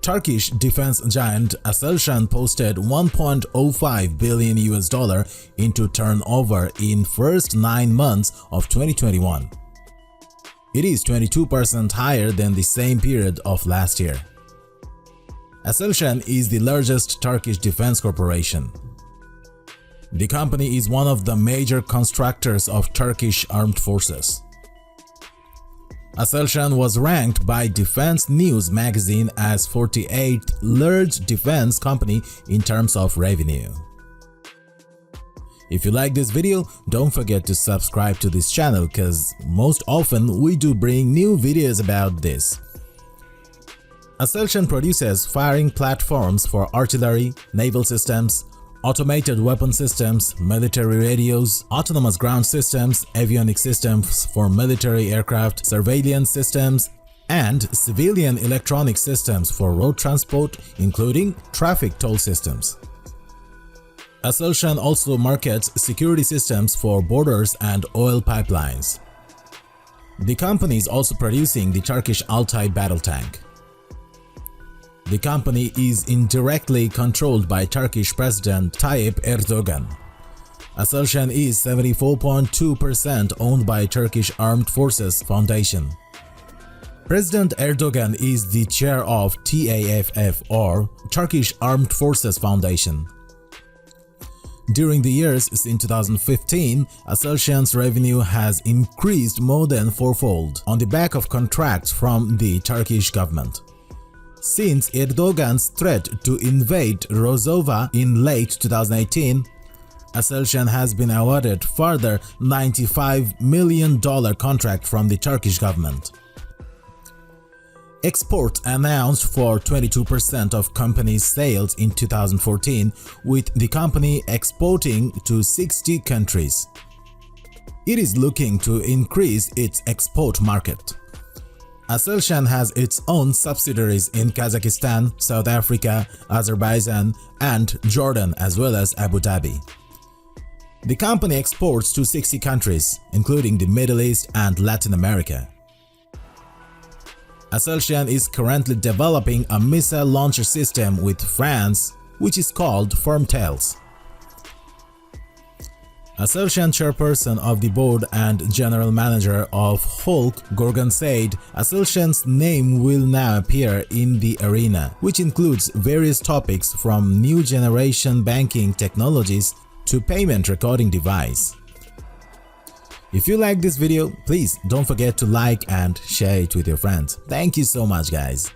Turkish defense giant Aselsan posted $1.05 billion into turnover in first 9 months of 2021. It is 22% higher than the same period of last year. Aselsan is the largest Turkish defense corporation. The company is one of the major contractors of Turkish Armed Forces. Aselsan was ranked by Defense News magazine as 48th large defense company in terms of revenue. If you like this video, don't forget to subscribe to this channel cause most often we do bring new videos about this. Aselsan produces firing platforms for artillery, naval systems, automated weapon systems, military radios, autonomous ground systems, avionics systems for military aircraft, surveillance systems, and civilian electronic systems for road transport, including traffic toll systems. Aselsan also markets security systems for borders and oil pipelines. The company is also producing the Turkish Altay battle tank. The company is indirectly controlled by Turkish President Tayyip Erdogan. Aselsan is 74.2% owned by Turkish Armed Forces Foundation. President Erdogan is the chair of TAFF or Turkish Armed Forces Foundation. During the years since 2015, Aselsan's revenue has increased more than fourfold on the back of contracts from the Turkish government. Since Erdogan's threat to invade Rojava in late 2018, Aselsan has been awarded further $95 million contract from the Turkish government. Exports announced for 22% of company's sales in 2014, with the company exporting to 60 countries. It is looking to increase its export market. Aselsan has its own subsidiaries in Kazakhstan, South Africa, Azerbaijan, and Jordan as well as Abu Dhabi. The company exports to 60 countries, including the Middle East and Latin America. Aselsan is currently developing a missile launcher system with France, which is called Firmtails. Aselsan chairperson of the board and general manager of Hulk Gorgon said Aselsan's name will now appear in the arena, which includes various topics from new generation banking technologies to payment recording device. If you like this video, please don't forget to like and share it with your friends. Thank you so much, guys.